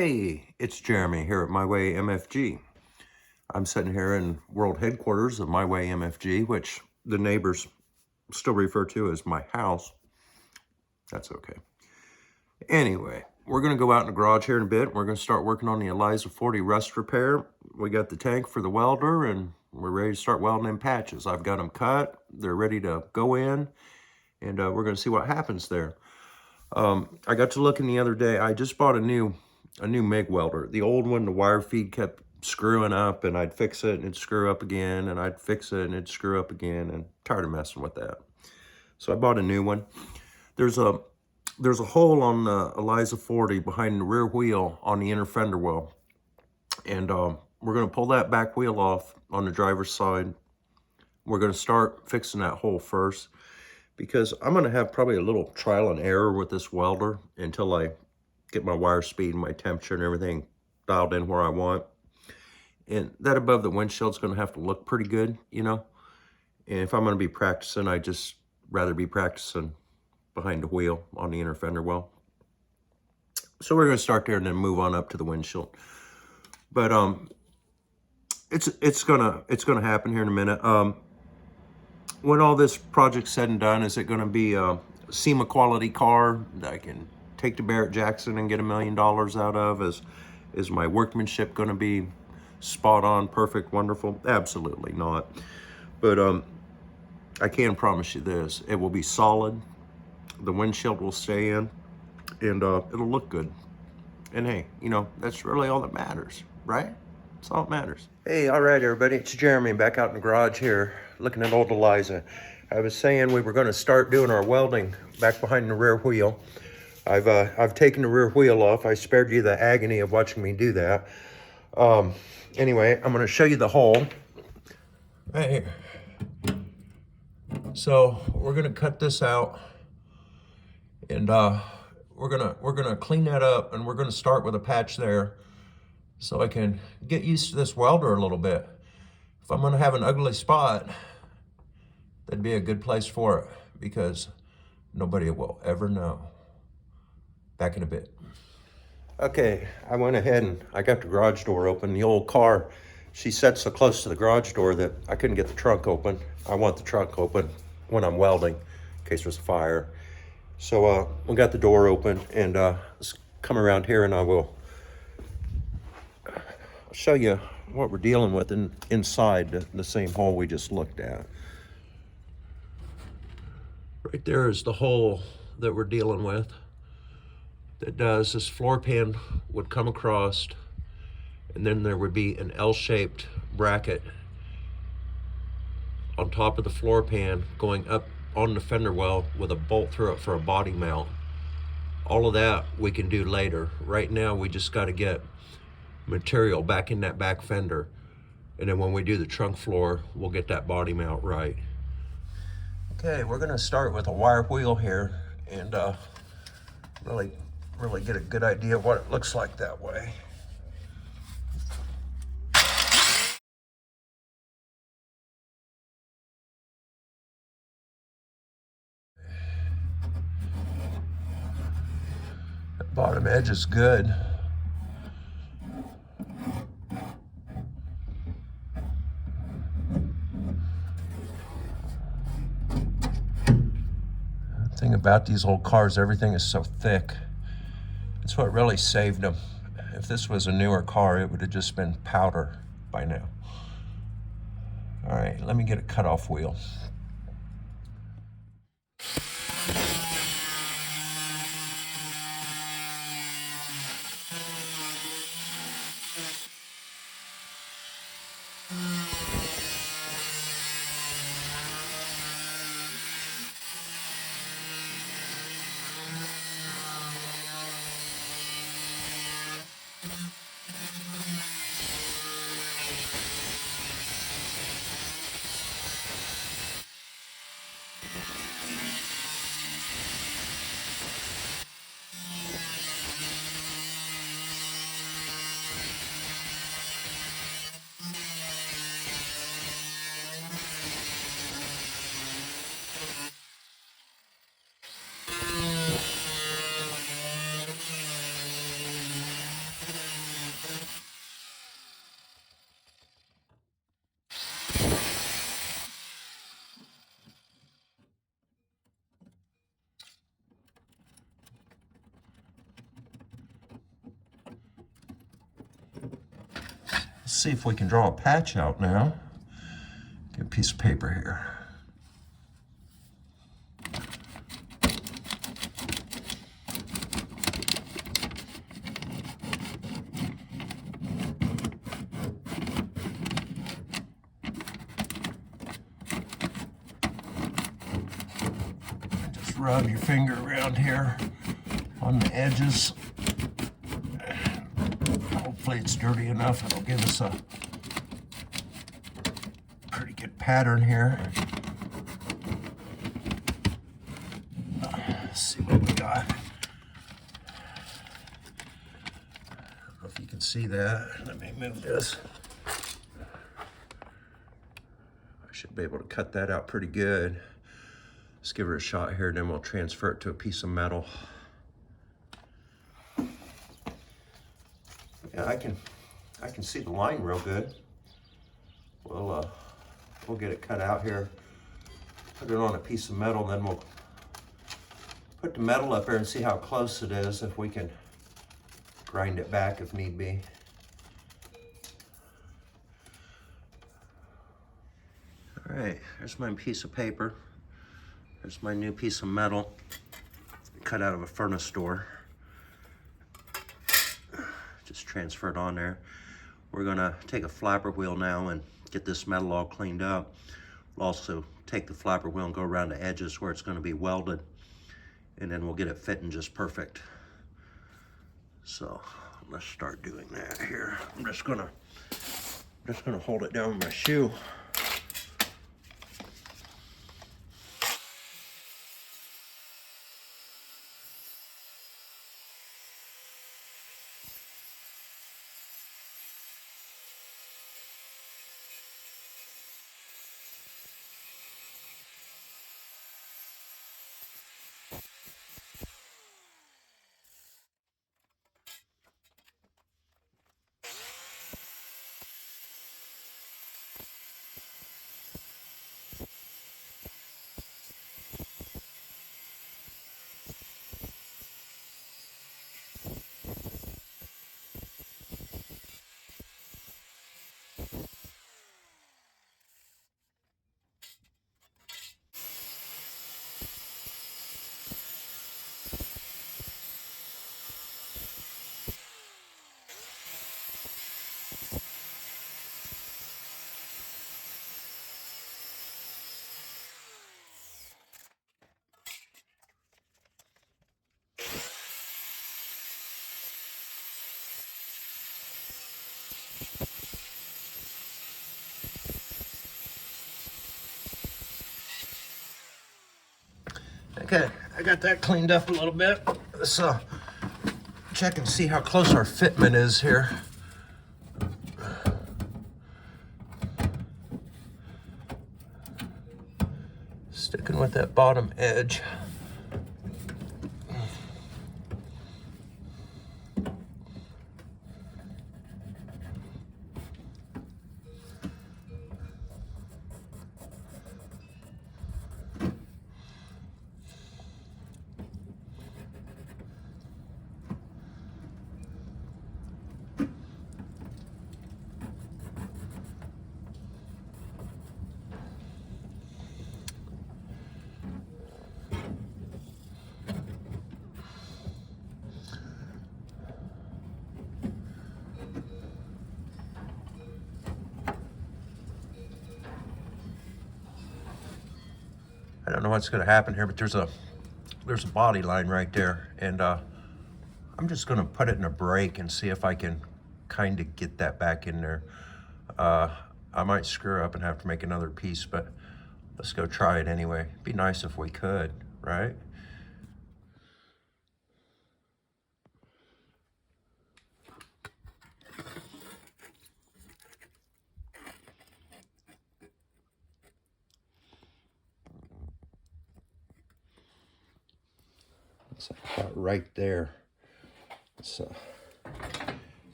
Hey, it's Jeremy here at My Way MFG. I'm sitting here in world headquarters of My Way MFG, which the neighbors still refer to as my house. That's okay. Anyway, we're going to go out in the garage here in a bit. We're going to start working on the Eliza 40 rust repair. We got the tank for the welder, and we're ready to start welding in patches. I've got them cut. They're ready to go in, and we're going to see what happens there. I got to looking the other day. I just bought a new MIG welder. The old one, the wire feed kept screwing up, and I'd fix it and it'd screw up again, and I'd fix it and it'd screw up again, and tired of messing with that. So I bought a new one. There's a hole on the Eliza 40 behind the rear wheel on the inner fender well, and we're going to pull that back wheel off on the driver's side. We're going to start fixing that hole first, because I'm going to have probably a little trial and error with this welder until I get my wire speed and my temperature and everything dialed in where I want. And that above the windshield's going to have to look pretty good, you know. And if I'm going to be practicing, I just rather be practicing behind the wheel on the inner fender well. So we're going to start there and then move on up to the windshield. But it's gonna happen here in a minute. When all this project's said and done, is it going to be a SEMA quality car that I can take to Barrett Jackson and get $1 million out of? Is my workmanship going to be spot on, perfect, wonderful? Absolutely not. But I can promise you this: it will be solid. The windshield will stay in, and it'll look good. And hey, you know, that's really all that matters, right? That's all that matters. Hey, all right, everybody. It's Jeremy back out in the garage here, looking at old Eliza. I was saying we were going to start doing our welding back behind the rear wheel. I've taken the rear wheel off. I spared you the agony of watching me do that. Anyway, I'm going to show you the hole right here. So we're going to cut this out, and we're gonna clean that up, and we're going to start with a patch there, so I can get used to this welder a little bit. If I'm going to have an ugly spot, that'd be a good place for it, because nobody will ever know. Back in a bit. Okay, I went ahead and I got the garage door open. The old car, she sat so close to the garage door that I couldn't get the trunk open. I want the trunk open when I'm welding, in case there's a fire. So we got the door open, and let's come around here and I will show you what we're dealing with inside the same hole we just looked at. Right there is the hole that we're dealing with. This floor pan would come across, and then there would be an L-shaped bracket on top of the floor pan going up on the fender well with a bolt through it for a body mount. All of that we can do later. Right now we just got to get material back in that back fender, and then when we do the trunk floor, we'll get that body mount right. Okay, we're going to start with a wire wheel here, and really get a good idea of what it looks like that way. The bottom edge is good. The thing about these old cars, everything is so thick. It's what really saved them. If this was a newer car, it would have just been powder by now. All right, let me get a cutoff wheel. Let's see if we can draw a patch out now. Get a piece of paper here. Just rub your finger around here on the edges. Hopefully it's dirty enough. It'll give us a pretty good pattern here. Let's see what we got. I don't know if you can see that. Let me move this. I should be able to cut that out pretty good. Let's give her a shot here, and then we'll transfer it to a piece of metal. Yeah, I can see the line real good. We'll get it cut out here, put it on a piece of metal, and then we'll put the metal up there and see how close it is, if we can grind it back if need be. All right, there's my piece of paper. There's my new piece of metal, cut out of a furnace door. Just transfer it on there. We're gonna take a flapper wheel now and get this metal all cleaned up. We'll also take the flapper wheel and go around the edges where it's gonna be welded, and then we'll get it fitting just perfect. So let's start doing that here. I'm just gonna hold it down with my shoe. Okay, I got that cleaned up a little bit. Let's check and see how close our fitment is here. Sticking with that bottom edge. I don't know what's going to happen here, but there's a body line right there, and I'm just going to put it in a break and see if I can kind of get that back in there. I might screw up and have to make another piece, but let's go try it anyway. It'd be nice if we could, right? It's about right there. So,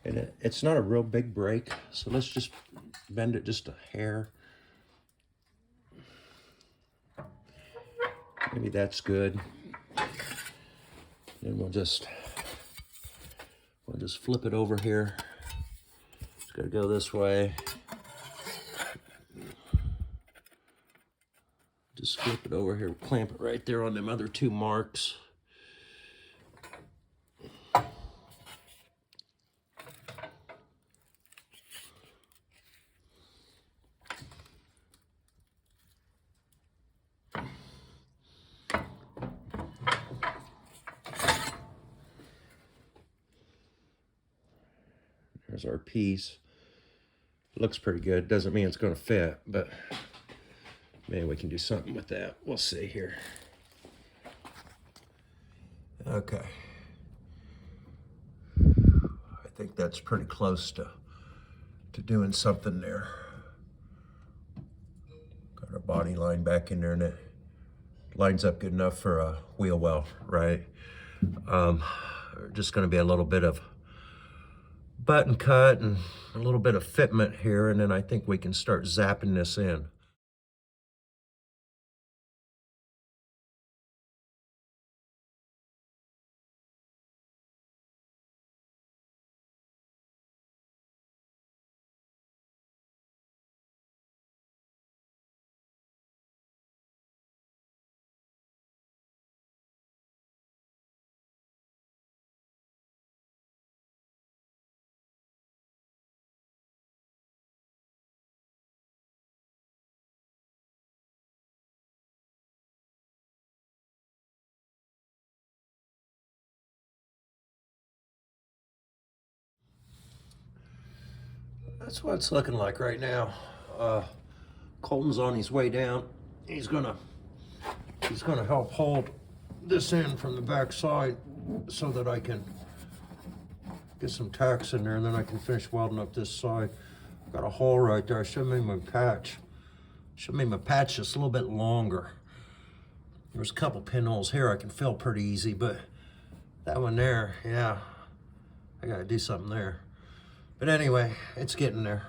and it's not a real big break, so let's just bend it just a hair. Maybe that's good. Then we'll just flip it over here. It's got to go this way. Just flip it over here, clamp it right there on them other two marks. There's our piece. Looks pretty good. Doesn't mean it's going to fit, but maybe we can do something with that. We'll see here. Okay. I think that's pretty close to doing something there. Got our body line back in there, and it lines up good enough for a wheel well, right? Just going to be a little bit of button cut and a little bit of fitment here, and then I think we can start zapping this in. That's what it's looking like right now. Colton's on his way down. He's gonna help hold this in from the back side so that I can get some tacks in there, and then I can finish welding up this side. Got a hole right there. I should have made my patch. Should have made my patch just a little bit longer. There's a couple pinholes here I can fill pretty easy, but that one there, yeah, I gotta do something there. But anyway, it's getting there.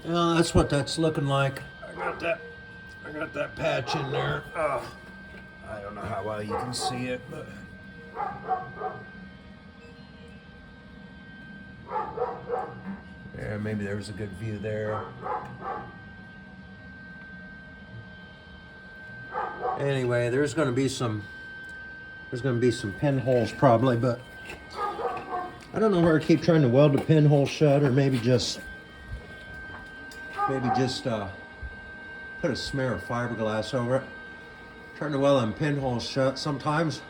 Well, that's what that's looking like. I got that patch in there. I don't know how well you can see it, but yeah, maybe there's a good view there. Anyway, there's going to be some pinholes probably, but I don't know where I keep trying to weld the pinhole shut, or maybe just put a smear of fiberglass over it. Trying to weld them pinholes shut. Sometimes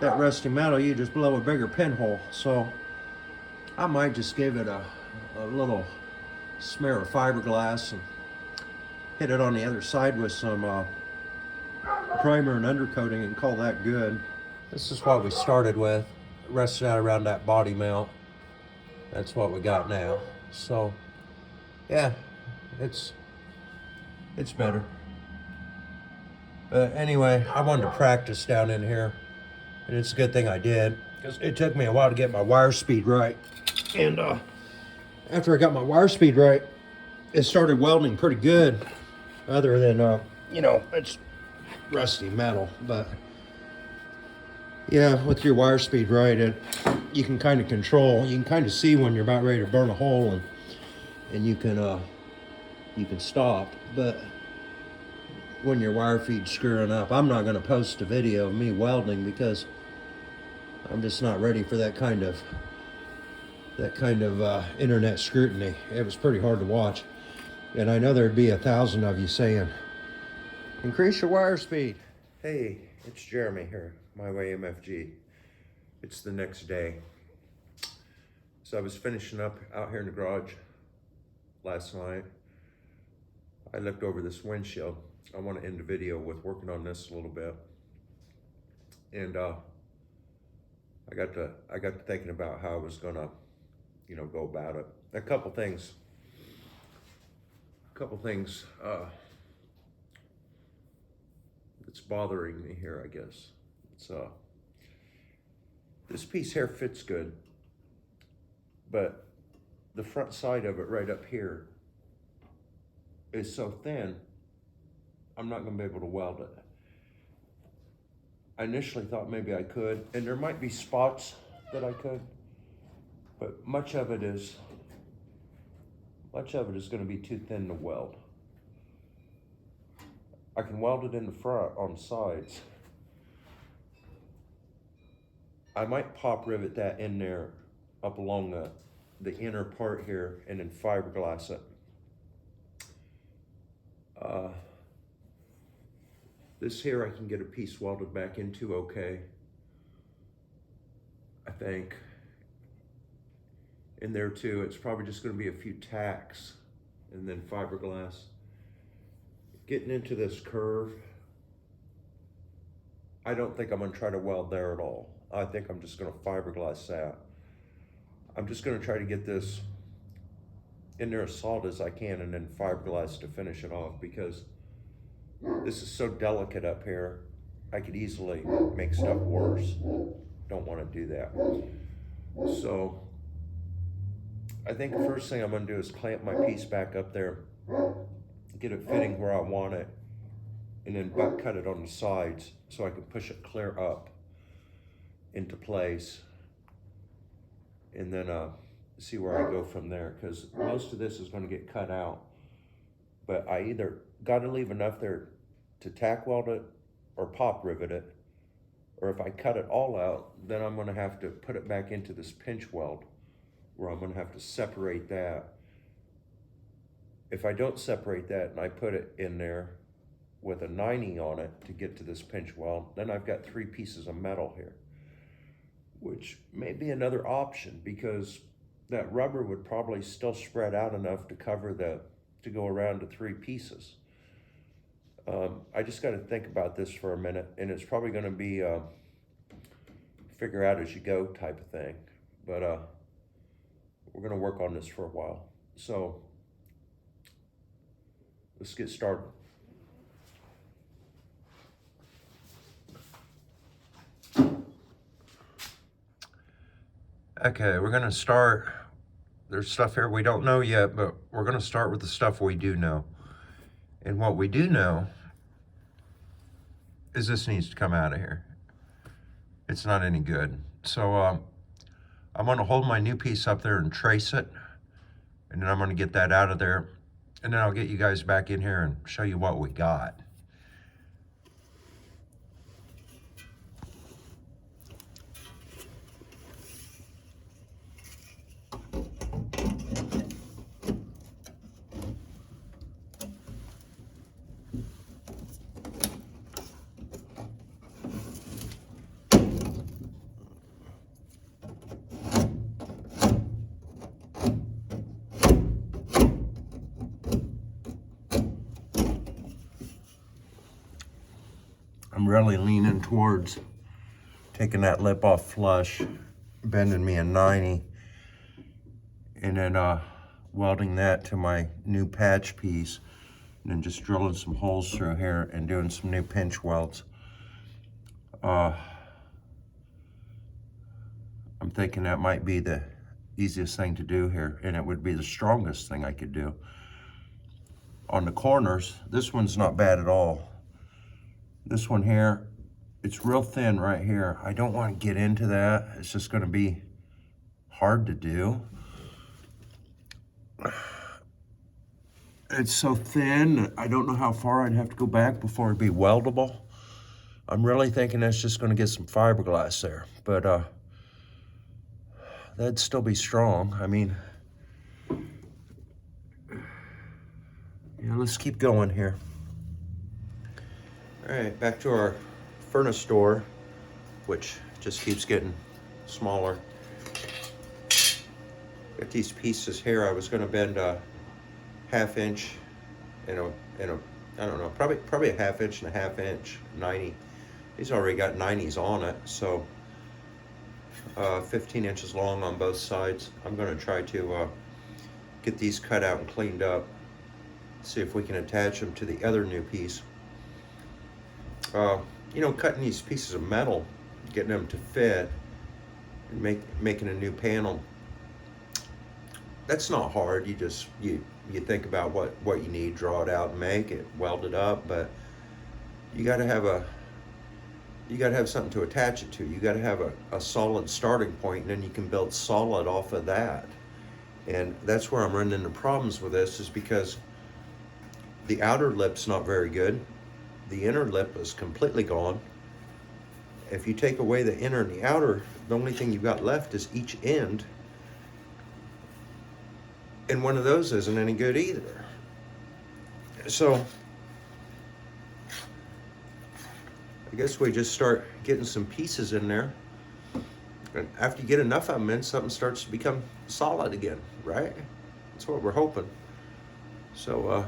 that rusty metal, you just blow a bigger pinhole. So I might just give it a little smear of fiberglass and hit it on the other side with some primer and undercoating and call that good. This is what we started with. Rested out around that body mount. That's what we got now. So yeah, it's better. But anyway, I wanted to practice down in here, and it's a good thing I did, because it took me a while to get my wire speed right. And after I got my wire speed right, it started welding pretty good, other than, you know, it's rusty metal. But yeah, with your wire speed right, you can kind of control, you can kind of see when you're about ready to burn a hole, and you can stop. But when your wire feed's screwing up, I'm not going to post a video of me welding, because I'm just not ready for that kind of internet scrutiny. It was pretty hard to watch, and I know there'd be 1,000 of you saying, increase your wire speed. Hey, it's Jeremy here, My Way MFG. It's the next day. So I was finishing up out here in the garage last night. I looked over this windshield. I want to end the video with working on this a little bit. And I got to thinking about how I was gonna, you know, go about it. A couple things that's bothering me here, I guess. It's this piece here fits good, but the front side of it right up here is so thin, I'm not gonna be able to weld it. I initially thought maybe I could, and there might be spots that I could, but much of it is going to be too thin to weld. I can weld it in the front on sides. I might pop rivet that in there up along the inner part here and then fiberglass it. This here I can get a piece welded back into okay, I think. In there too, it's probably just going to be a few tacks and then fiberglass. Getting into this curve, I don't think I'm going to try to weld there at all. I think I'm just going to fiberglass that. I'm just going to try to get this in there as solid as I can and then fiberglass to finish it off, because this is so delicate up here. I could easily make stuff worse. Don't want to do that. So I think the first thing I'm going to do is clamp my piece back up there, get it fitting where I want it, and then butt cut it on the sides so I can push it clear up into place, and then see where I go from there, because most of this is going to get cut out, but I either got to leave enough there to tack weld it or pop rivet it, or if I cut it all out, then I'm going to have to put it back into this pinch weld where I'm going to have to separate that. If I don't separate that and I put it in there with a 90 on it to get to this pinch weld, then I've got 3 pieces of metal here, which may be another option, because that rubber would probably still spread out enough to cover to go around to 3 pieces. I just got to think about this for a minute, and it's probably going to be figure out as you go type of thing, but we're going to work on this for a while. So let's get started. Okay, we're going to start. There's stuff here we don't know yet, but we're going to start with the stuff we do know. And what we do know is this needs to come out of here. It's not any good. So I'm going to hold my new piece up there and trace it, and then I'm going to get that out of there, and then I'll get you guys back in here and show you what we got. I'm really leaning towards taking that lip off flush, bending me a 90, and then welding that to my new patch piece, and then just drilling some holes through here and doing some new pinch welds. I'm thinking that might be the easiest thing to do here, and it would be the strongest thing I could do. On the corners, this one's not bad at all. This one here, it's real thin right here. I don't want to get into that. It's just going to be hard to do. It's so thin, I don't know how far I'd have to go back before it'd be weldable. I'm really thinking that's just going to get some fiberglass there, but that'd still be strong. I mean, yeah, let's keep going here. All right, back to our furnace door, which just keeps getting smaller. Got these pieces here. I was going to bend a 1/2 inch and a I don't know, probably a 1/2 inch and a 1/2 inch 90. These already got 90s on it, so 15 inches long on both sides. I'm going to try to get these cut out and cleaned up, see if we can attach them to the other new piece. You know, cutting these pieces of metal, getting them to fit, and making a new panel, that's not hard. You just you think about what you need, draw it out and make it, weld it up, but you got to have you got to have something to attach it to. You got to have a solid starting point, and then you can build solid off of that. And that's where I'm running into problems with this, is because the outer lip's not very good. The inner lip is completely gone. If you take away the inner and the outer, the only thing you've got left is each end. And one of those isn't any good either. So I guess we just start getting some pieces in there. And after you get enough of them in, something starts to become solid again, right? That's what we're hoping. So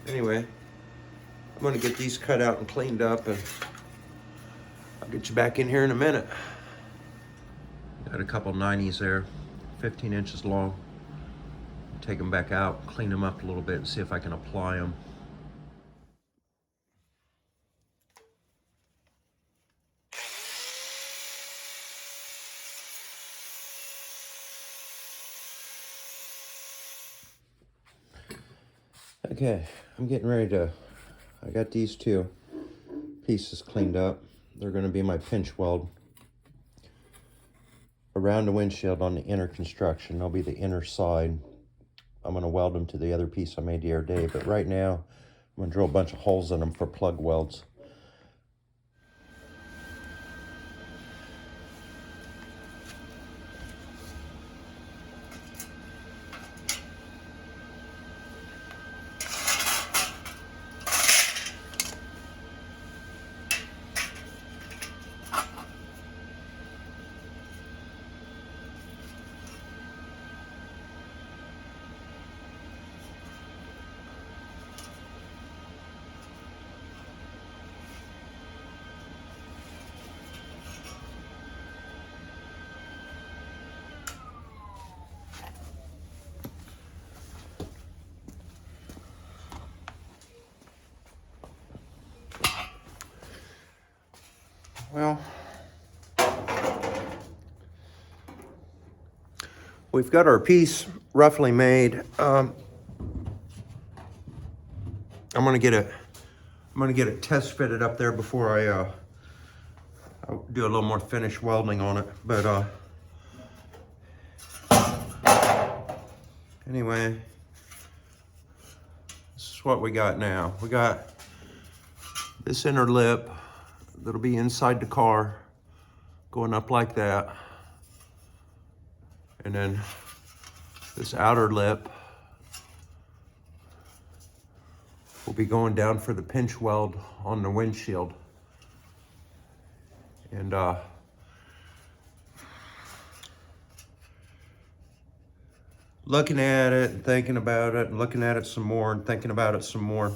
anyway, I'm gonna get these cut out and cleaned up, and I'll get you back in here in a minute. Got a couple 90s there, 15 inches long. Take them back out, clean them up a little bit, and see if I can apply them. Okay, I'm getting ready to, I got these two pieces cleaned up. They're going to be my pinch weld around the windshield on the inner construction. They'll be the inner side. I'm going to weld them to the other piece I made the other day, but right now I'm going to drill a bunch of holes in them for plug welds. Well, we've got our piece roughly made. I'm gonna get it test fitted up there before I'll do a little more finish welding on it. But anyway, this is what we got now. We got this inner lip that'll be inside the car, going up like that. And then this outer lip will be going down for the pinch weld on the windshield. And looking at it and thinking about it and looking at it some more and thinking about it some more,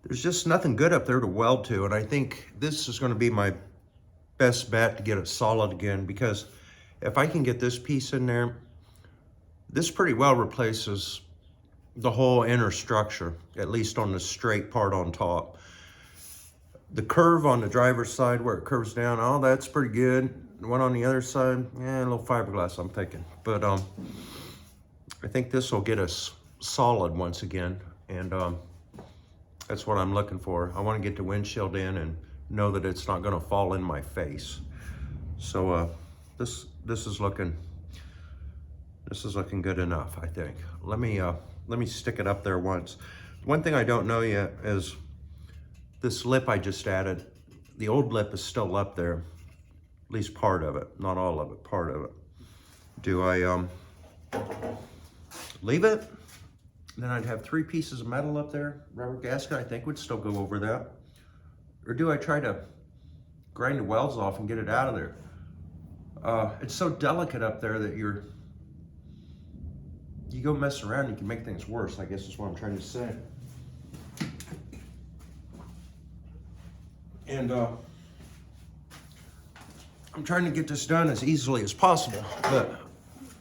there's just nothing good up there to weld to. And I think this is going to be my best bet to get it solid again, because if I can get this piece in there, this pretty well replaces the whole inner structure, at least on the straight part on top. The curve on the driver's side where it curves down, oh, that's pretty good. The one on the other side, yeah, a little fiberglass, I'm thinking. But I think this will get us solid once again. And that's what I'm looking for. I want to get the windshield in and know that it's not going to fall in my face. So this is looking good enough, I think. Let me stick it up there once. One thing I don't know yet is this lip I just added. The old lip is still up there, at least part of it, not all of it, part of it. Do I leave it? Then I'd have 3 pieces of metal up there. Rubber gasket, I think, would still go over that. Or do I try to grind the welds off and get it out of there? It's so delicate up there that you go mess around, you can make things worse, I guess is what I'm trying to say. And I'm trying to get this done as easily as possible, but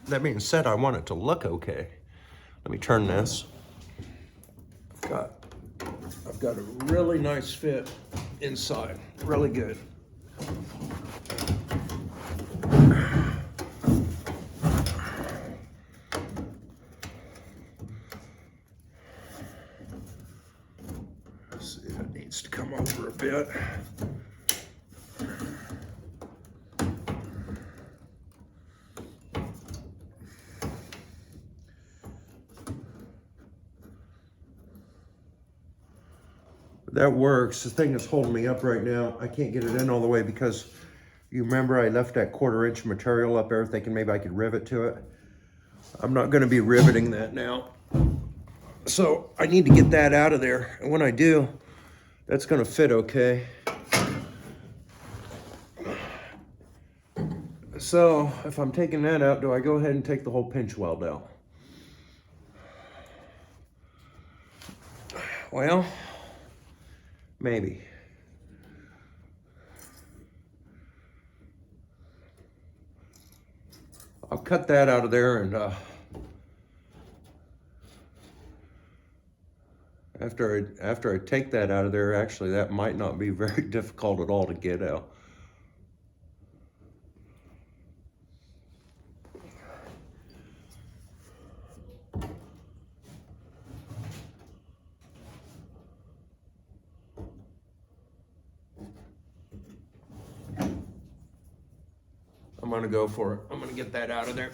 that being said, I want it to look okay. Let me turn this. I've got a really nice fit inside, really good. Let's see if it needs needs to come over a bit. That works. The thing that's holding me up right now, I can't get it in all the way because you remember I left that 1/4 inch material up there thinking maybe I could rivet to it. I'm not going to be riveting that now. So I need to get that out of there. And when I do, that's going to fit okay. So if I'm taking that out, do I go ahead and take the whole pinch weld out? Well, maybe. I'll cut that out of there, and after I take that out of there, actually that might not be very difficult at all to get out. I'm gonna go for it. I'm gonna get that out of there.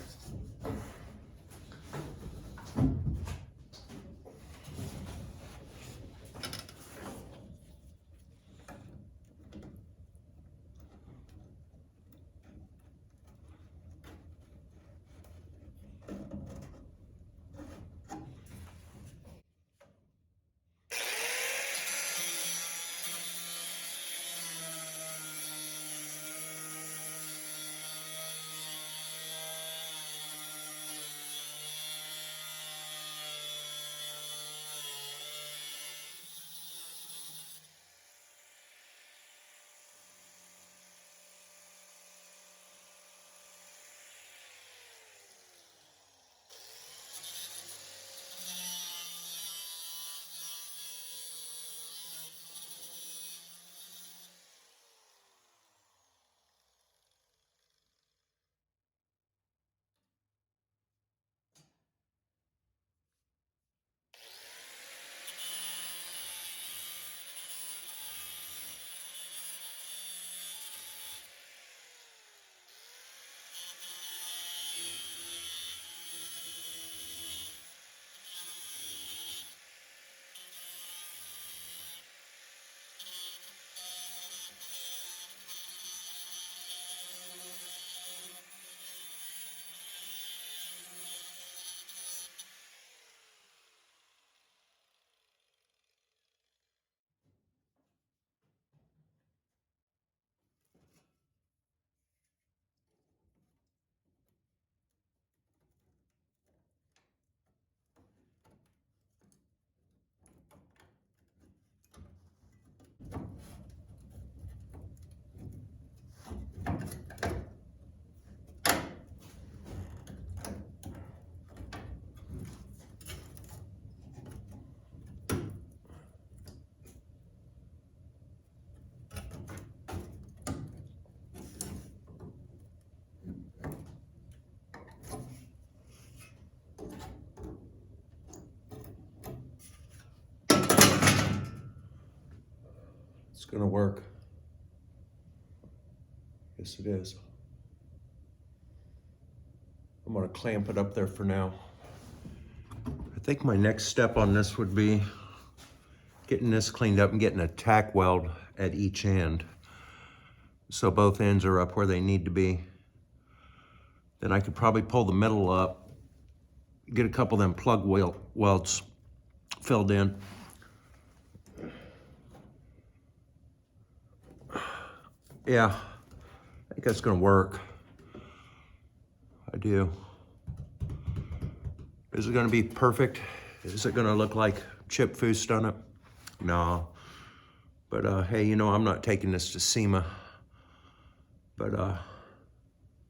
It's gonna work. Yes, it is. I'm gonna clamp it up there for now. I think my next step on this would be getting this cleaned up and getting a tack weld at each end, so both ends are up where they need to be. Then I could probably pull the middle up, get a couple of them plug welds filled in. Yeah, I think that's gonna work. I do. Is it gonna be perfect? Is it gonna look like Chip Foose done it? No. But hey, you know, I'm not taking this to SEMA. But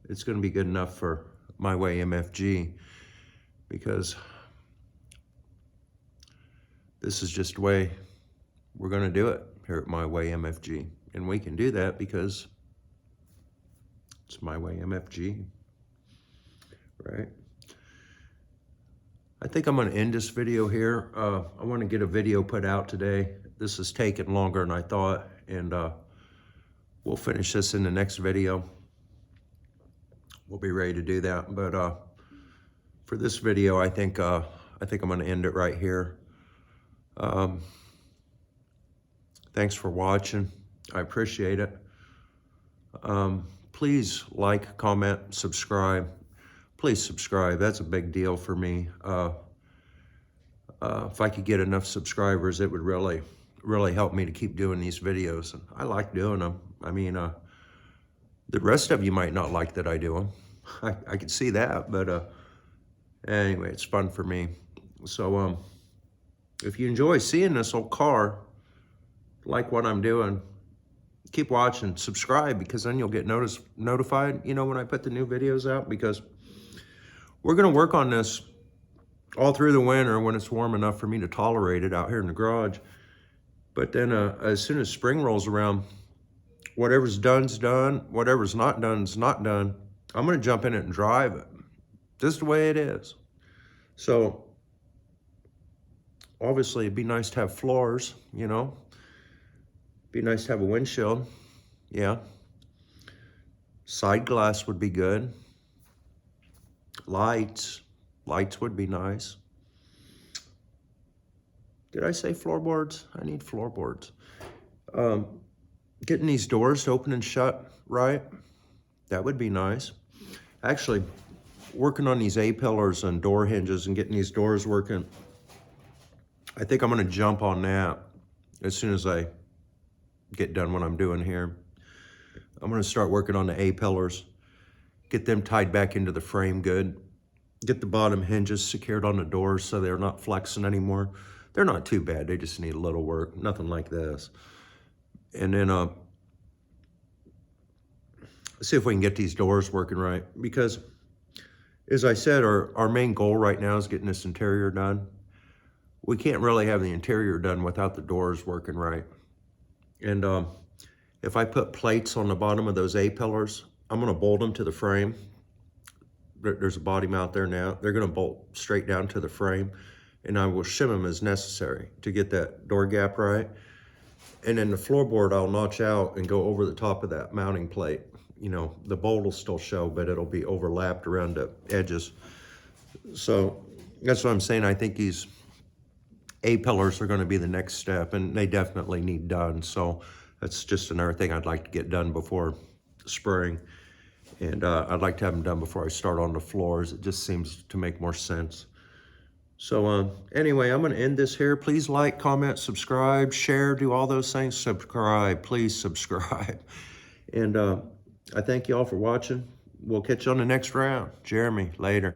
it's gonna be good enough for My Way MFG, because this is just the way we're gonna do it here at My Way MFG. And we can do that because it's My Way MFG, right? I think I'm gonna end this video here. I wanna get a video put out today this is taking longer than I thought, and we'll finish this in the next video. We'll be ready to do that, but for this video, I think I'm going to end it right here. Thanks for watching. I appreciate it. Please like, comment, subscribe. Please subscribe. That's a big deal for me. If I could get enough subscribers, it would really help me to keep doing these videos. And I like doing them. I mean, the rest of you might not like that I do them. I can see that, but anyway, it's fun for me. So if you enjoy seeing this old car, like what I'm doing, keep watching, subscribe, because then you'll get notified, you know, when I put the new videos out, because we're going to work on this all through the winter when it's warm enough for me to tolerate it out here in the garage. But then as soon as spring rolls around, whatever's done's done, whatever's not done's not done. I'm going to jump in it and drive it. Just the way it is. So obviously it'd be nice to have floors, you know. Be nice to have a windshield. Yeah. Side glass would be good. Lights would be nice. Did I say floorboards? I need floorboards. Getting these doors to open and shut right, that would be nice. Actually, working on these A-pillars and door hinges and getting these doors working, I think I'm going to jump on that as soon as I get done what I'm doing here. I'm going to start working on the A-pillars, get them tied back into the frame good, get the bottom hinges secured on the doors so they're not flexing anymore. They're not too bad. They just need a little work, nothing like this. And then see if we can get these doors working right, because as I said, our main goal right now is getting this interior done. We can't really have the interior done without the doors working right. And if I put plates on the bottom of those A-pillars, I'm going to bolt them to the frame. There's a body mount there now. They're going to bolt straight down to the frame, and I will shim them as necessary to get that door gap right. And then the floorboard I'll notch out and go over the top of that mounting plate. You know, the bolt will still show, but it'll be overlapped around the edges. So that's what I'm saying. I think these A-pillars are going to be the next step, and they definitely need done. So that's just another thing I'd like to get done before spring. And I'd like to have them done before I start on the floors. It just seems to make more sense. So anyway, I'm going to end this here. Please like, comment, subscribe, share, do all those things. Subscribe, please subscribe. And I thank you all for watching. We'll catch you on the next round. Jeremy, later.